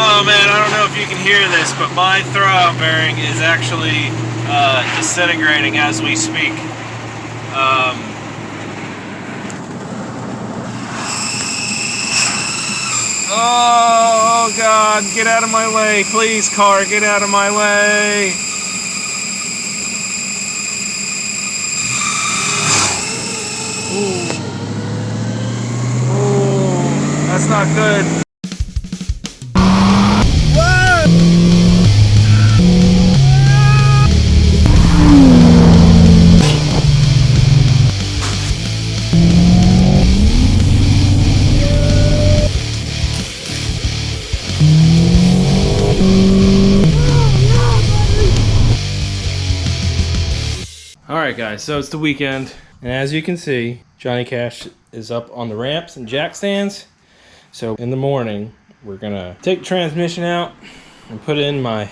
Oh man, I don't know if you can hear this, but my throwout bearing is actually disintegrating as we speak. Oh God, get out of my way. Please, car, get out of my way. Ooh. Ooh, that's not good. Alright guys, so it's the weekend, and as you can see, Johnny Cash is up on the ramps and jack stands. So in the morning, we're gonna take the transmission out and put in my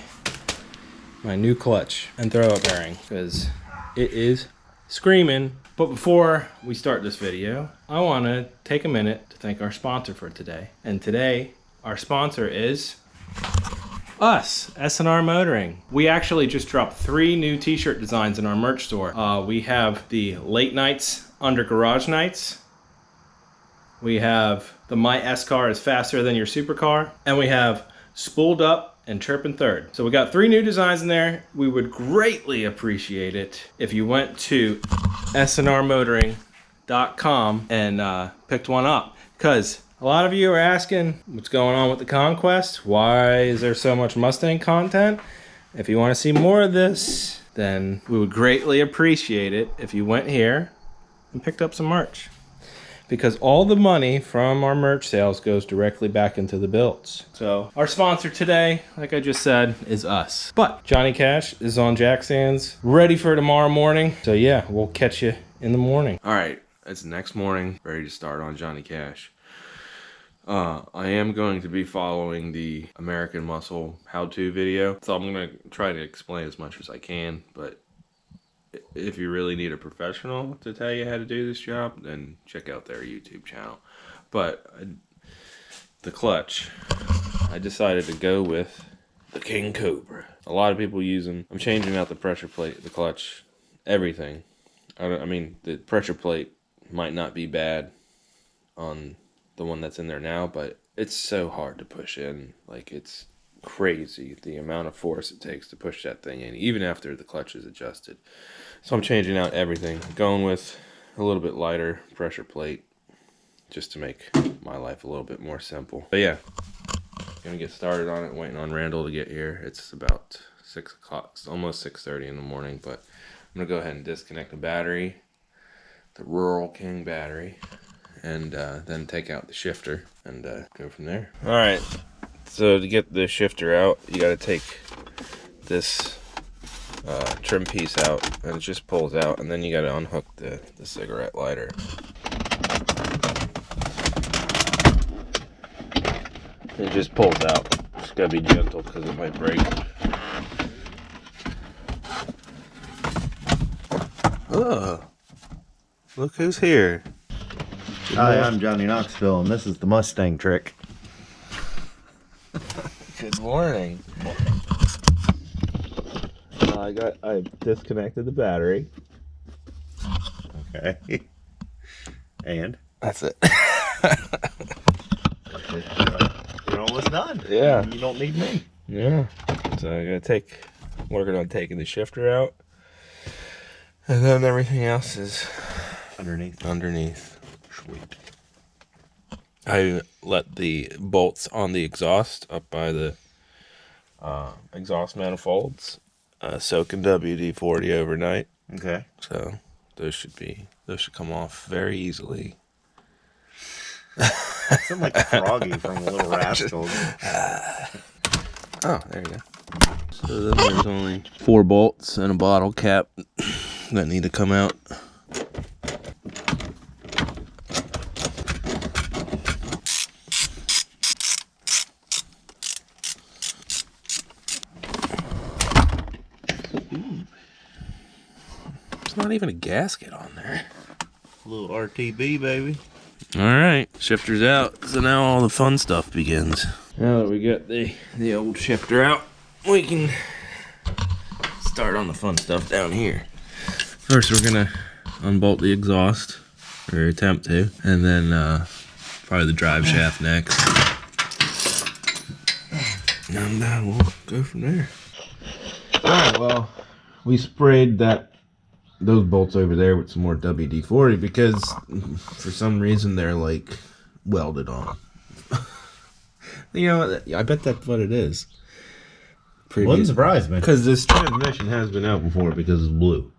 new clutch and throwout bearing, because it is screaming. But before we start this video, I wanna take a minute to thank our sponsor for today. And today, our sponsor is us, S&R Motoring. We actually just dropped 3 new t-shirt designs in our merch store. We have the Late Nights Under Garage Nights. We have the My S-Car is Faster Than Your Supercar. And we have Spooled Up and Chirpin' Third. So we got 3 new designs in there. We would greatly appreciate it if you went to sandrmotoring.com and picked one up, because a lot of you are asking what's going on with the Conquest. Why is there so much Mustang content? If you want to see more of this, then we would greatly appreciate it if you went here and picked up some merch. Because all the money from our merch sales goes directly back into the builds. So our sponsor today, like I just said, is us. But Johnny Cash is on jack stands, ready for tomorrow morning. So yeah, we'll catch you in the morning. All right, it's next morning, ready to start on Johnny Cash. I am going to be following the American Muscle how-to video, so I'm going to try to explain as much as I can, but if you really need a professional to tell you how to do this job, then check out their YouTube channel. But the clutch, I decided to go with the King Cobra. A lot of people use them. I'm changing out the pressure plate, the clutch, everything. I mean, the pressure plate might not be bad on the one that's in there now, but it's so hard to push in. Like, it's crazy the amount of force it takes to push that thing in, even after the clutch is adjusted. So I'm changing out everything, going with a little bit lighter pressure plate just to make my life a little bit more simple. But yeah, gonna get started on it, waiting on Randall to get here. It's about 6 o'clock, it's almost 6:30 in the morning, but I'm gonna go ahead and disconnect the battery, the Rural King battery, and then take out the shifter and go from there. All right, so to get the shifter out, you got to take this trim piece out, and it just pulls out, and then you got to unhook the cigarette lighter. It just pulls out. It's got to be gentle because it might break. Oh, look who's here. Hi, I'm Johnny Knoxville, and this is the Mustang trick. Good morning. I disconnected the battery. Okay. And? That's it. You're almost done. Yeah. You don't need me. Yeah. So I'm working on taking the shifter out, and then everything else is underneath. Sweet. I let the bolts on the exhaust up by the exhaust manifolds soak in WD-40 overnight. Okay. So those should come off very easily. Sound like Froggy from Little Rascals. Oh, there you go. So then there's only 4 bolts and a bottle cap that need to come out. Not even a gasket on there. A little RTB, baby. All right, shifter's out, so now all the fun stuff begins. Now that we get the old shifter out, we can start on the fun stuff down here. First, we're gonna unbolt the exhaust, or attempt to, and then probably the drive shaft next. And we'll go from there. Alright, well, we sprayed those bolts over there with some more WD-40 because for some reason they're like welded on. You know, I bet that's what it is. Wouldn't surprise me. Because this transmission has been out before because it's blue.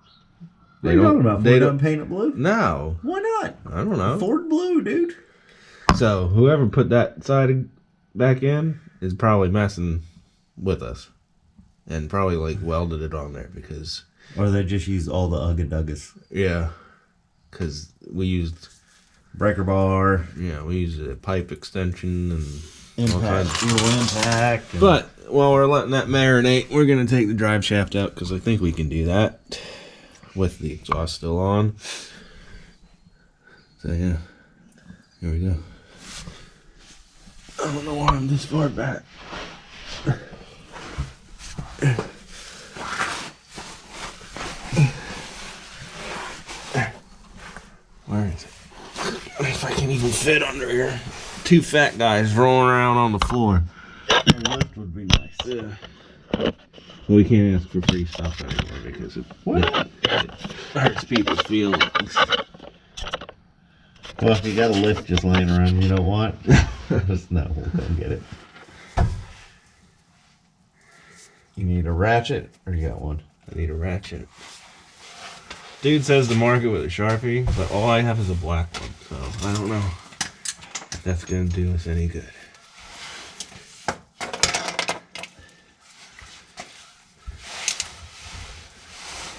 What are you talking about? They don't paint it blue? No. Why not? I don't know. Ford blue, dude. So whoever put that side back in is probably messing with us. And probably like welded it on there because... Or they just used all the ugga-duggas. Yeah. Because we used... breaker bar. Yeah, we used a pipe extension and... Impact, fuel impact. And... But while we're letting that marinate, we're going to take the drive shaft out because I think we can do that with the exhaust still on. So yeah, here we go. I don't know why I'm this far back. Where is it? If I can even fit under here. Two fat guys rolling around on the floor. A lift would be nice. Yeah. Well, we can't ask for free stuff anymore because it hurts people's feelings. Well, if you got a lift just laying around you don't want, just no, we'll come get it. You need a ratchet, or you got one? I need a ratchet. Dude says to mark it with a Sharpie, but all I have is a black one, so I don't know if that's gonna do us any good.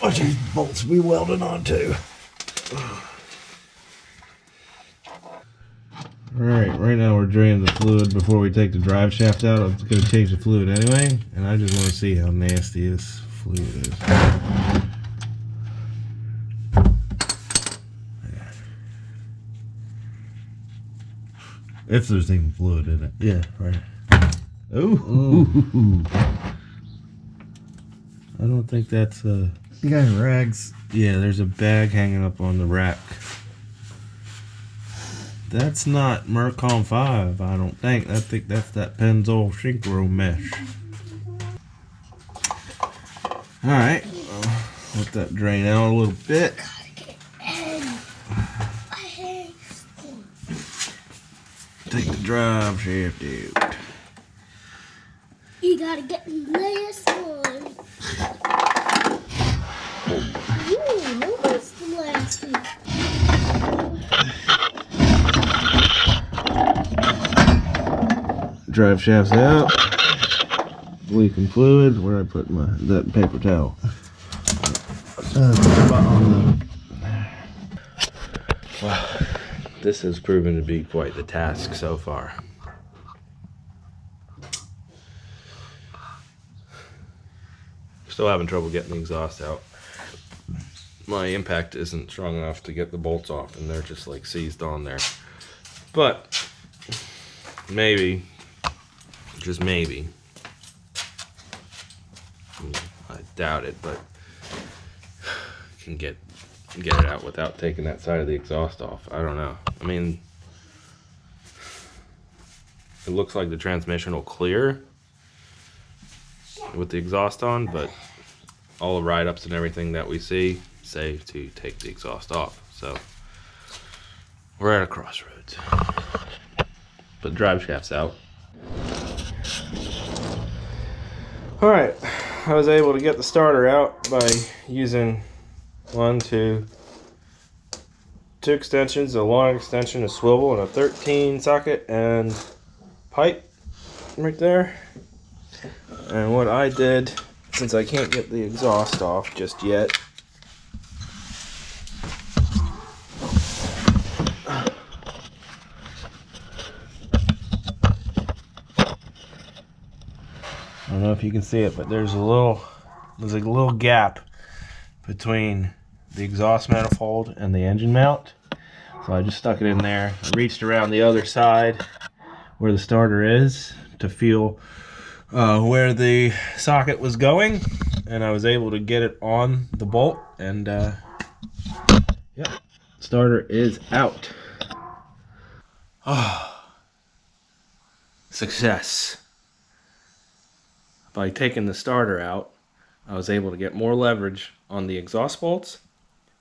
Watch these bolts be welded on too. Alright, right now we're draining the fluid before we take the drive shaft out. I'm going to change the fluid anyway, and I just want to see how nasty this fluid is. If there's even fluid in it. Yeah, right. Ooh. I don't think that's You got any rags? Yeah, there's a bag hanging up on the rack. That's not Mercom 5, I don't think. I think that's that Pennzoil Synchro mesh. Alright, let that drain out a little bit. Take the drive shaft out. You gotta get the last one. Ooh, nobody's the last one. Drive shaft's out. Leaking fluid. Where I put that paper towel? Wow, this has proven to be quite the task so far. Still having trouble getting the exhaust out. My impact isn't strong enough to get the bolts off, and they're just like seized on there. But maybe, just maybe, I doubt it, but can get it out without taking that side of the exhaust off. I don't know. I mean, it looks like the transmission will clear with the exhaust on, but all the write-ups and everything that we see say to take the exhaust off. So we're at a crossroads. But the drive shaft's out. Alright, I was able to get the starter out by using two extensions, a long extension, a swivel, and a 13 socket and pipe right there. And what I did, since I can't get the exhaust off just yet, I don't know if you can see it, but there's a little gap between the exhaust manifold and the engine mount. So I just stuck it in there. I reached around the other side where the starter is, to feel where the socket was going, and I was able to get it on the bolt, and yeah, starter is out. Oh, success. By taking the starter out, I was able to get more leverage on the exhaust bolts,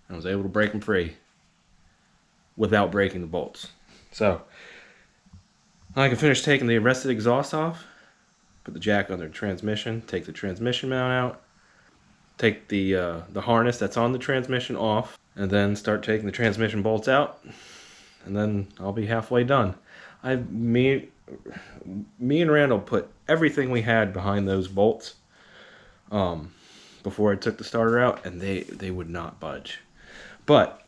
and I was able to break them free without breaking the bolts. So I can finish taking the rest of the exhaust off, put the jack on the transmission, take the transmission mount out, take the harness that's on the transmission off, and then start taking the transmission bolts out, and then I'll be halfway done. Me and Randall put everything we had behind those bolts before I took the starter out, and they would not budge. But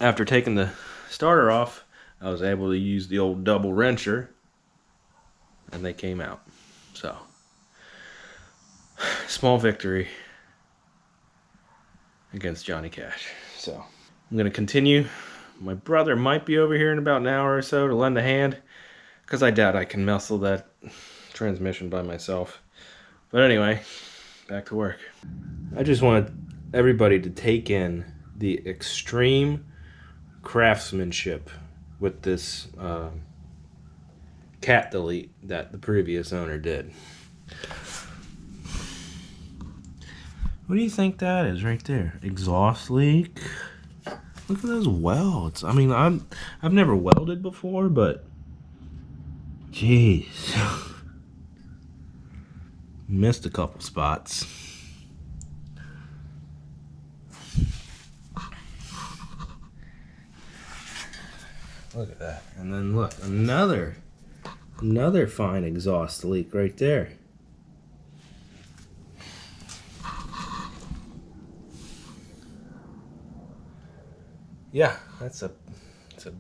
after taking the starter off, I was able to use the old double wrencher, and they came out. So, small victory against Johnny Cash. So, I'm going to continue. My brother might be over here in about an hour or so to lend a hand, because I doubt I can muscle that transmission by myself. But anyway, back to work. I just wanted everybody to take in the extreme craftsmanship with this cat delete that the previous owner did. What do you think that is right there? Exhaust leak. Look at those welds. I mean, I've never welded before, but jeez, missed a couple spots. Look at that. And then look, another fine exhaust leak right there. Yeah, it's a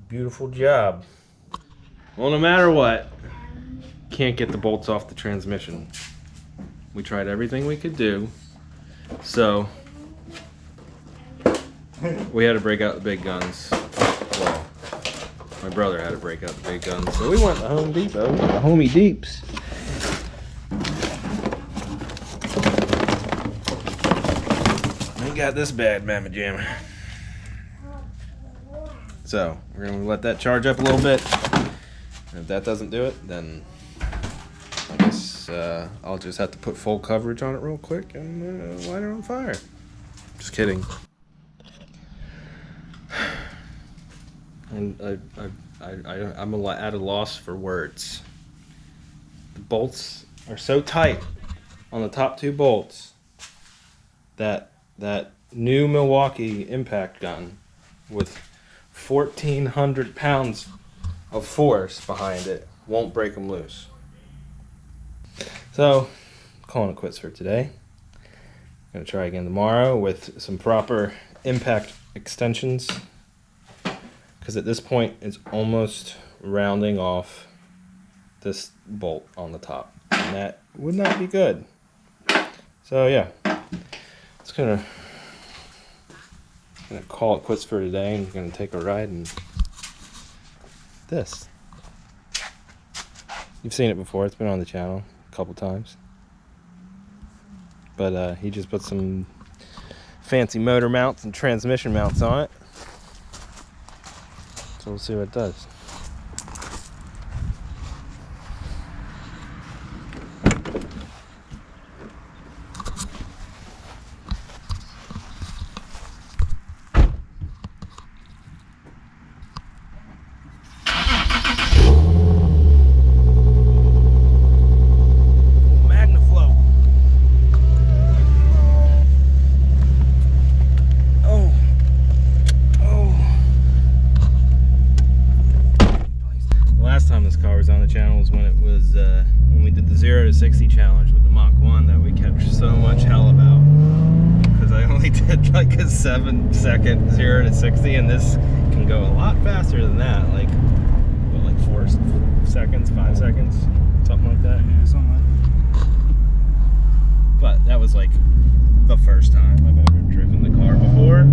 beautiful job. Well, no matter what, can't get the bolts off the transmission. We tried everything we could do, so we had to break out the big guns. Well, my brother had to break out the big guns, so we went to Home Depot, the Homey Deeps. We got this bad mamma jamma. So we're gonna let that charge up a little bit, and if that doesn't do it, then I guess I'll just have to put full coverage on it real quick and light it on fire. Just kidding. And I'm at a loss for words. The bolts are so tight on the top two bolts that new Milwaukee impact gun with 1,400 pounds of force behind it won't break them loose. So, calling it quits for today. Gonna try again tomorrow with some proper impact extensions, because at this point it's almost rounding off this bolt on the top, and that would not be good. So yeah, it's gonna call it quits for today, and gonna take a ride in this. You've seen it before, it's been on the channel a couple times, but he just put some fancy motor mounts and transmission mounts on it, so we'll see what it does. When we did the 0 to 60 challenge with the Mach 1 that we kept so much hell about, because I only did like a 7-second 0 to 60, and this can go a lot faster than that, like what, like 4 seconds, 5 seconds, something like that. Yeah, something like that. But that was like the first time I've ever driven the car before.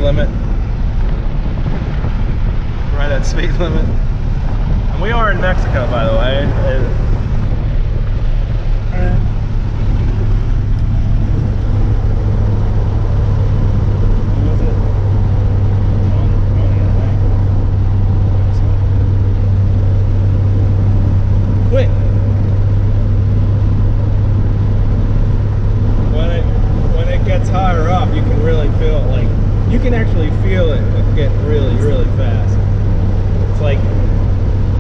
limit. Right at speed limit. And we are in Mexico, by the way. What was it? Quick! When it gets higher up, you can really feel it, like, you can actually feel it get really, really fast. It's like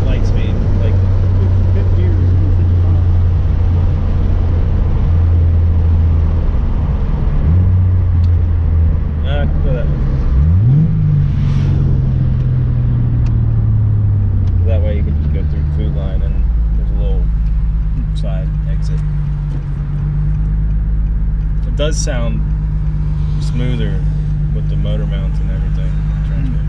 light speed, like 50 or 55. Look at that. That way you can just go through the food line and there's a little side exit. It does sound smoother with the motor mounts and everything. Transmission.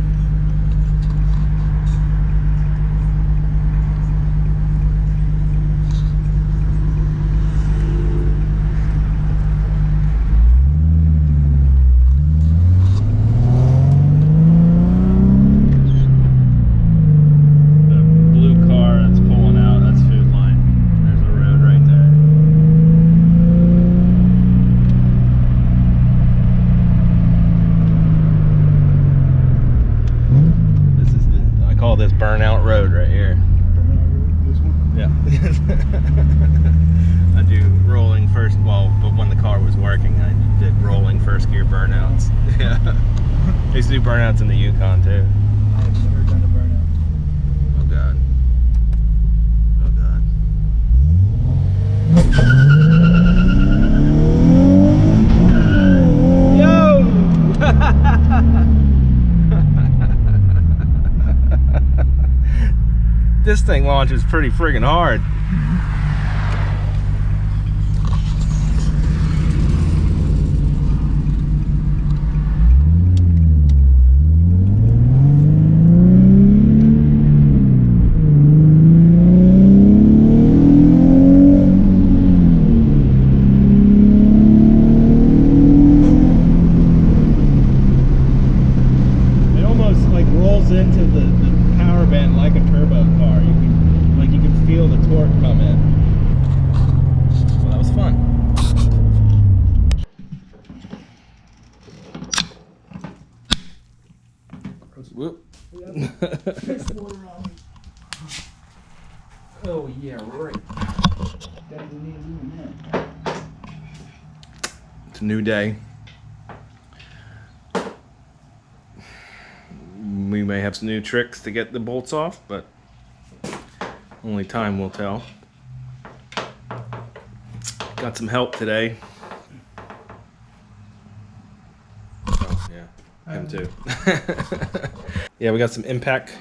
The blue car that's pulling out, that's food line. There's a road right there. I call this burnout road right here. This one? Yeah. I do rolling first, well, but when the car was working, I did rolling first gear burnouts. Yeah. I used to do burnouts in the Yukon too. I've never done a burnout. Oh God. Oh God. Yo! This thing launches pretty friggin' hard. It almost like rolls into the power band like a turbo car. You can feel the torque come in. Well, that was fun. Whoop. Oh yeah, right. It's a new day. We may have some new tricks to get the bolts off, but only time will tell. Got some help today. Oh, yeah, him too. Yeah, we got some impact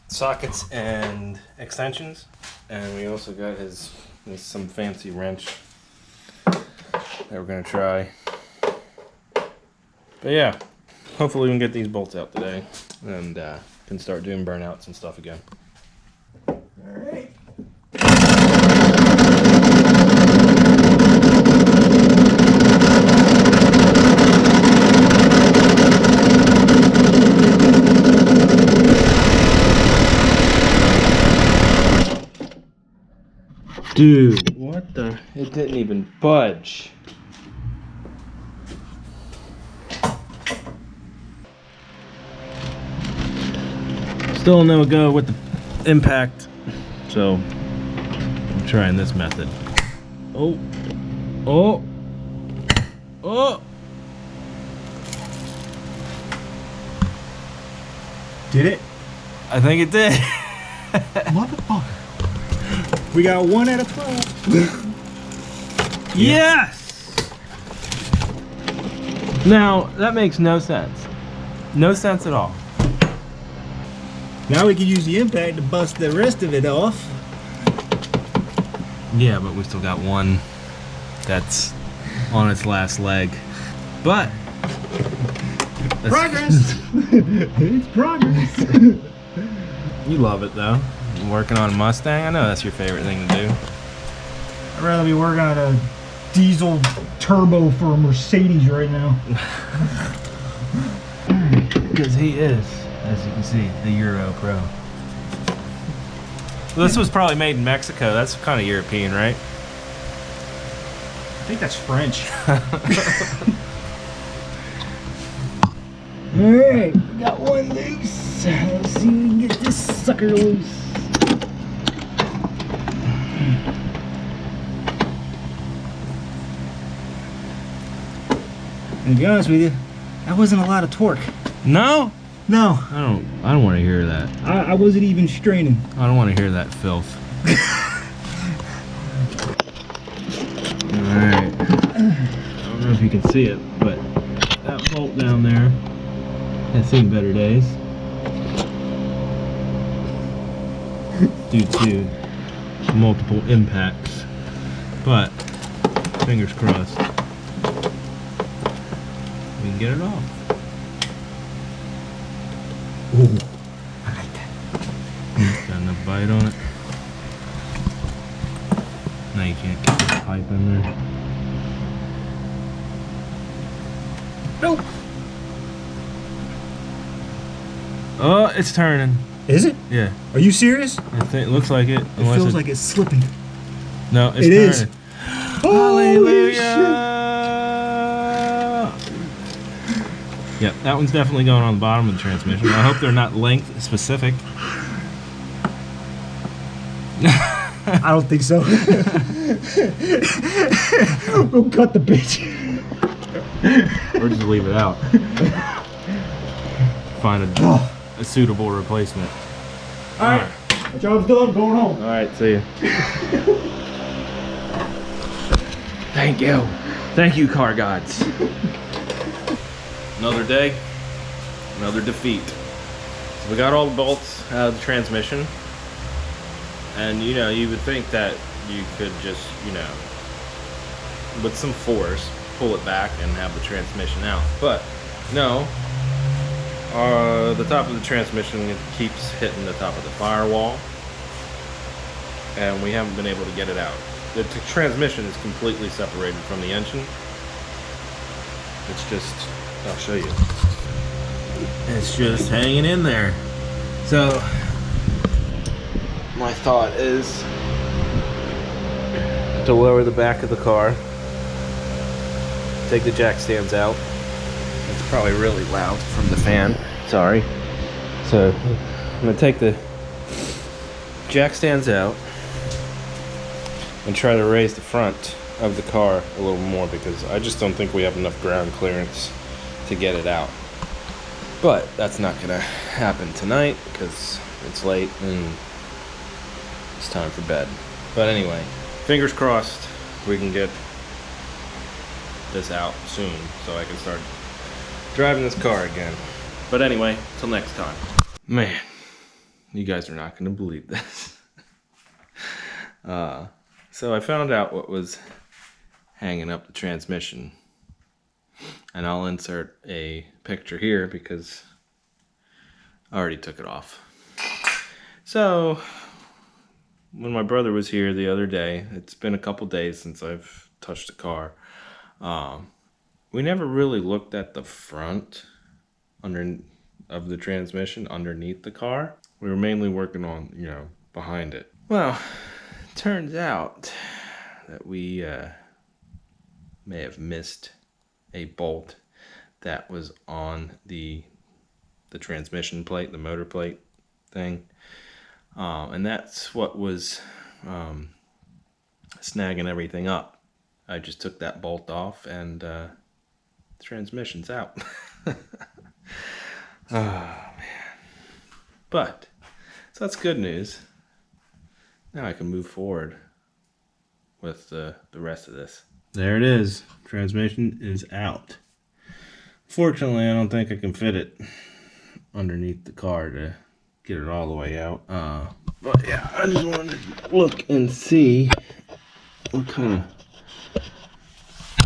sockets and extensions, and we also got some fancy wrench that we're gonna try. But yeah, hopefully we can get these bolts out today and can start doing burnouts and stuff again. All right. Dude, what the? It didn't even budge. Still no go with the impact, so I'm trying this method. Oh, oh, oh! Did it? I think it did. Motherfucker. We got 1 out of 12. Yes! Now, that makes no sense. No sense at all. Now we can use the impact to bust the rest of it off. Yeah, but we still got one that's on its last leg. But Progress! It's progress. You love it though. Working on a Mustang, I know that's your favorite thing to do. I'd rather be working on a diesel turbo for a Mercedes right now. Because he is, as you can see, the Euro Pro. Well, this was probably made in Mexico. That's kind of European, right? I think that's French. Alright, we got one loose. Let's see if we can get this sucker loose. And to be honest with you, that wasn't a lot of torque. No? No. I don't want to hear that. I wasn't even straining. I don't want to hear that filth. Alright. I don't know if you can see it, but that bolt down there has seen better days. Due to multiple impacts. But, fingers crossed, we can get it off. Ooh, I like that. Got enough bite on it. Now you can't get the pipe in there. Nope. Oh, it's turning. Is it? Yeah. Are you serious? I think it looks like it. It feels like it's slipping. No, it's It turning. is. Hallelujah! Yep, that one's definitely going on the bottom of the transmission. I hope they're not length specific. I don't think so. We'll cut the bitch. Or just leave it out. Find a suitable replacement. Alright, my job's done, going home. Alright, see ya. Thank you. Thank you, car gods. Another day, another defeat. So we got all the bolts out of the transmission. And you know, you would think that you could just, you know, with some force, pull it back and have the transmission out. But no, the top of the transmission keeps hitting the top of the firewall. And we haven't been able to get it out. The transmission is completely separated from the engine. It's just, I'll show you. It's just hanging in there. So, my thought is to lower the back of the car, take the jack stands out. It's probably really loud from the fan. Sorry. So, I'm gonna take the jack stands out and try to raise the front of the car a little more because I just don't think we have enough ground clearance to get it out. But that's not gonna happen tonight because it's late and it's time for bed. But anyway, fingers crossed we can get this out soon so I can start driving this car again. But anyway, till next time. Man, you guys are not gonna believe this. So I found out what was hanging up the transmission, and I'll insert a picture here because I already took it off. So when my brother was here the other day, it's been a couple days since I've touched the car. We never really looked at the front of the transmission underneath the car. We were mainly working on, you know, behind it. Well, turns out that we may have missed a bolt that was on the transmission plate, the motor plate thing, and that's what was snagging everything up. I just took that bolt off and the transmission's out. Oh man. But so that's good news. Now I can move forward with the rest of this. There it is. Transmission is out. Fortunately, I don't think I can fit it underneath the car to get it all the way out. But yeah, I just wanted to look and see what kind of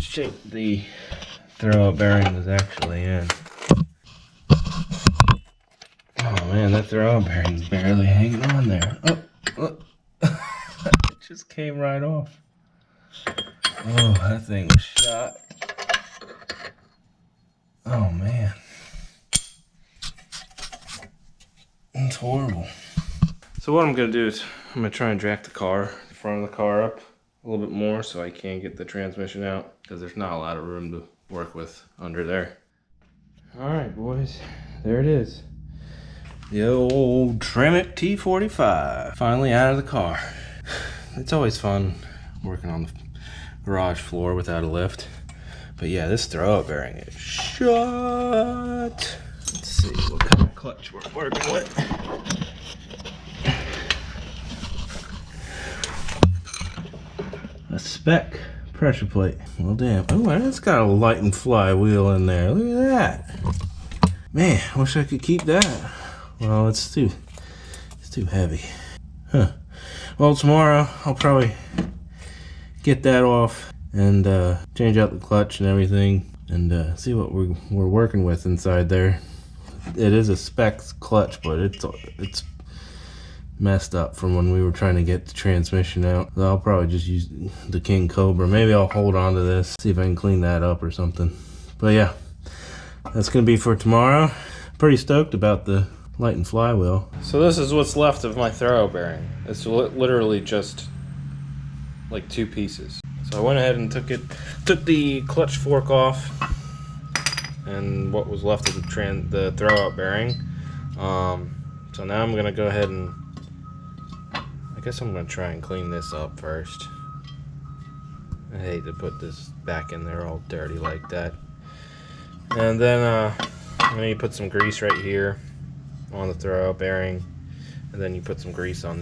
shape the throwout bearing was actually in. Oh man, that throwout bearing's barely hanging on there. Oh. It just came right off. Oh, that thing was shot. Oh man. It's horrible. So what I'm gonna do is I'm gonna try and jack the front of the car up a little bit more so I can get the transmission out, because there's not a lot of room to work with under there. All right, boys, there it is. The old Tremec T45 finally out of the car. It's always fun working on the garage floor without a lift. But yeah, this throw-up bearing is shot. Let's see what kind of clutch we're working with. A spec pressure plate. Well, damn. Oh, that's got a light and flywheel in there. Look at that. Man, I wish I could keep that. Well, it's too heavy. Huh. Well, tomorrow I'll probably get that off and change out the clutch and everything, and see what we're working with inside there. It is a spec clutch, but it's messed up from when we were trying to get the transmission out. So I'll probably just use the King Cobra. Maybe I'll hold on to this, see if I can clean that up or something. But yeah, that's gonna be for tomorrow. Pretty stoked about the light and flywheel. So this is what's left of my throw bearing. It's literally just like 2 pieces. So I went ahead and took the clutch fork off and what was left of the throw-out bearing. So now I'm gonna go ahead and I guess I'm gonna try and clean this up first. I hate to put this back in there all dirty like that. And then I'm gonna put some grease right here on the throw-out bearing, and then you put some grease on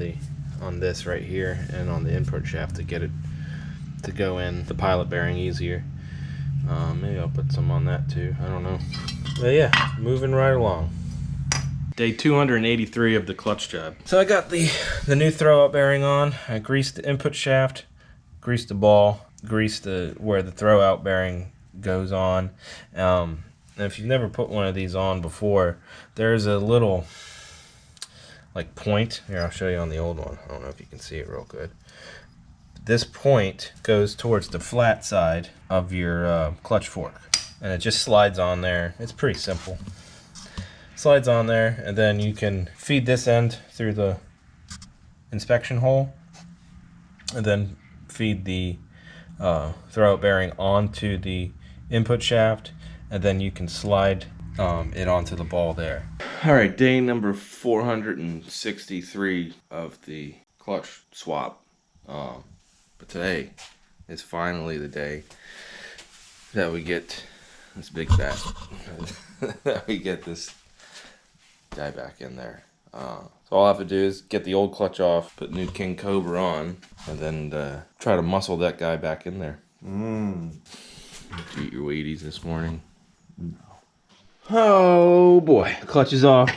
this right here and on the input shaft to get it to go in the pilot bearing easier. Maybe I'll put some on that too, I don't know. But yeah, moving right along. Day 283 of the clutch job. So I got the new throw-out bearing on. I greased the input shaft, greased the ball, greased where the throw-out bearing goes on. And if you've never put one of these on before, there's a little like point. Here, I'll show you on the old one. I don't know if you can see it real good. This point goes towards the flat side of your clutch fork, and it just slides on there. It's pretty simple. Slides on there, and then you can feed this end through the inspection hole, and then feed the throw-out bearing onto the input shaft, and then you can slide it onto the ball there. All right, day number 463 of the clutch swap. But today is finally the day that we get this big fat, that we get this guy back in there. So all I have to do is get the old clutch off, put new King Cobra on, and then try to muscle that guy back in there. Did you eat your Wheaties this morning? No. Oh boy, the clutch is off.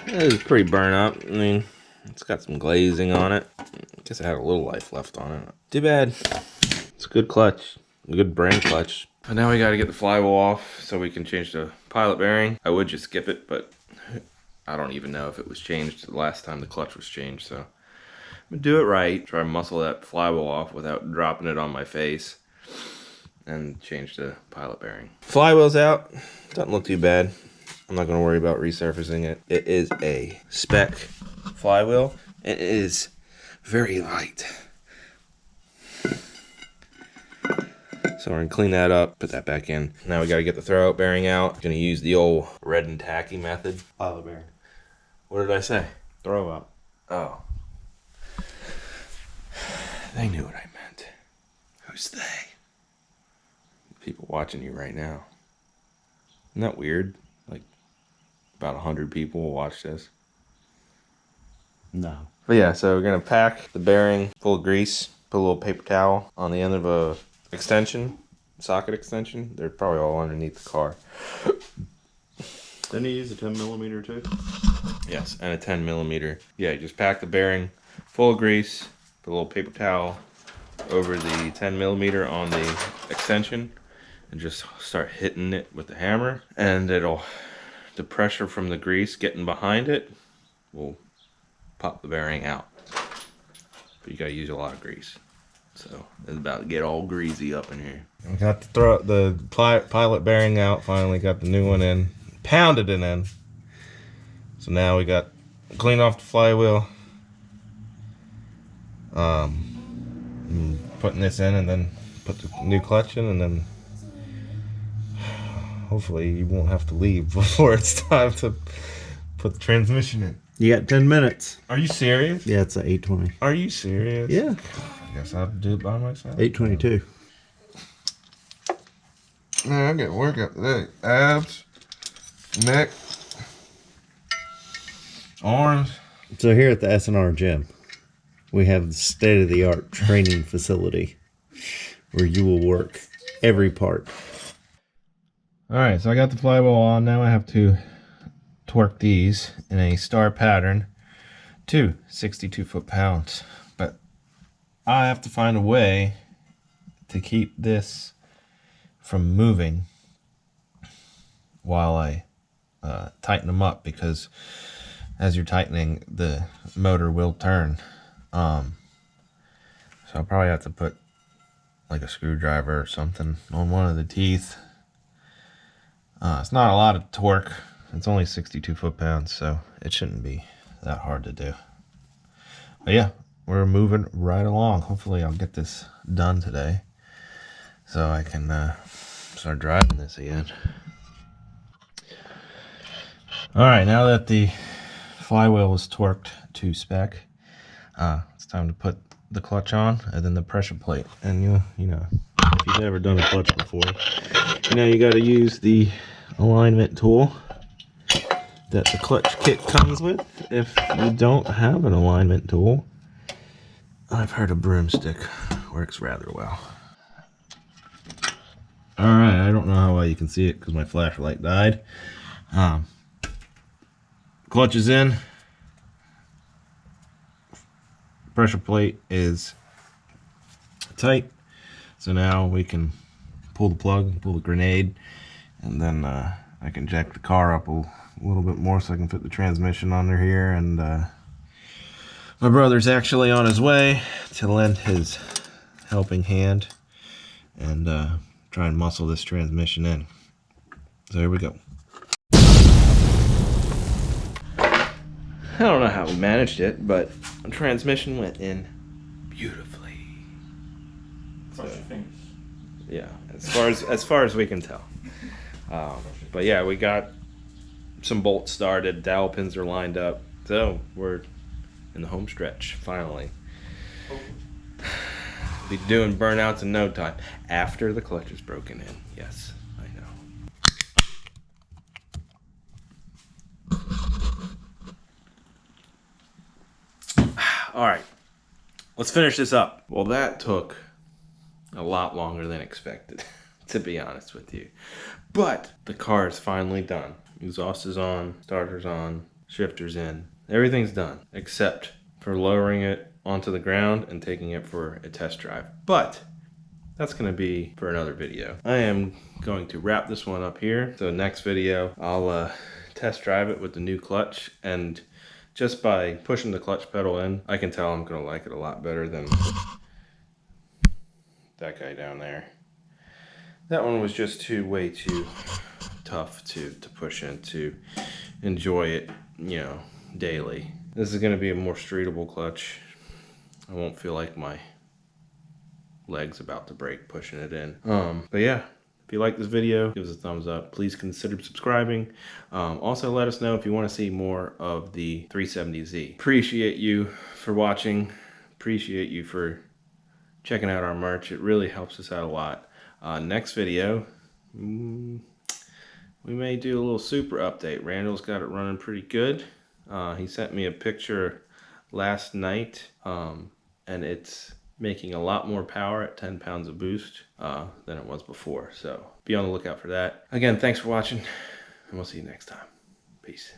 It is pretty burnt up. I mean, it's got some glazing on it. I guess it had a little life left on it. Too bad. It's a good clutch, a good brand clutch. But now we got to get the flywheel off so we can change the pilot bearing. I would just skip it, but I don't even know if it was changed the last time the clutch was changed. So I'm gonna do it right. Try to muscle that flywheel off without dropping it on my face, and change the pilot bearing. Flywheel's out. Doesn't look too bad. I'm not gonna worry about resurfacing it. It is a spec flywheel. It is very light. So we're gonna clean that up, put that back in. Now we gotta get the throw-out bearing out. Gonna use the old red and tacky method. Pilot bearing. What did I say? Throw out. Oh. They knew what I meant. Who's they? People watching you right now. Isn't that weird? Like, about 100 people will watch this. No. But yeah, so we're gonna pack the bearing full of grease, put a little paper towel on the end of a extension, socket extension. They're probably all underneath the car. Didn't he use a 10mm too? Yes, and a 10mm. Yeah, you just pack the bearing full of grease, put a little paper towel over the 10mm on the extension, and just start hitting it with the hammer, and the pressure from the grease getting behind it will pop the bearing out. But you gotta use a lot of grease. So it's about to get all greasy up in here. We got to throw the pilot bearing out. Finally got the new one in. Pounded it in. So now we got clean off the flywheel. Putting this in and then put the new clutch in, and then hopefully you won't have to leave before it's time to put the transmission in. You got 10 minutes. Are you serious? Yeah, it's at 8:20. Are you serious? Yeah. I guess I have to do it by myself. 8:22. Man, I get workout today. Abs, neck, arms. So here at the S&R gym, we have the state-of-the-art training facility where you will work every part. Alright, so I got the flywheel on. Now I have to torque these in a star pattern to 62 foot-pounds. But I have to find a way to keep this from moving while I tighten them up, because as you're tightening, the motor will turn. So I'll probably have to put like a screwdriver or something on one of the teeth. It's not a lot of torque. It's only 62 foot-pounds, so it shouldn't be that hard to do. But yeah, we're moving right along. Hopefully I'll get this done today so I can start driving this again. Alright, now that the flywheel is torqued to spec, it's time to put the clutch on and then the pressure plate. And you know, if you've never done a clutch before, you got to use the alignment tool that the clutch kit comes with. If you don't have an alignment tool, I've heard a broomstick works rather well. Alright, I don't know how well you can see it because my flashlight died. Clutch is in. Pressure plate is tight. So now we can pull the plug, pull the grenade, and then I can jack the car up a little bit more so I can fit the transmission under here. And my brother's actually on his way to lend his helping hand and try and muscle this transmission in. So here we go. I don't know how we managed it, but the transmission went in beautifully. Cross your fingers. Yeah, as far as we can tell. But yeah, we got some bolts started, dowel pins are lined up, so we're in the home stretch finally. Be doing burnouts in no time after the clutch is broken in. Yes, I know. All right, let's finish this up. Well, that took a lot longer than expected, to be honest with you. But the car is finally done. Exhaust is on, starter's on, shifter's in. Everything's done, except for lowering it onto the ground and taking it for a test drive. But that's gonna be for another video. I am going to wrap this one up here. So next video, I'll test drive it with the new clutch, and just by pushing the clutch pedal in, I can tell I'm gonna like it a lot better than that guy down there. That one was just way too tough to push in, to enjoy it, you know, daily. This is gonna be a more streetable clutch. I won't feel like my leg's about to break pushing it in. But yeah, if you like this video, give us a thumbs up. Please consider subscribing. Also let us know if you want to see more of the 370Z. Appreciate you for watching. Appreciate you for checking out our merch. It really helps us out a lot. Next video, we may do a little super update. Randall's got it running pretty good. He sent me a picture last night, and it's making a lot more power at 10 pounds of boost than it was before. So be on the lookout for that. Again, thanks for watching, and we'll see you next time. Peace.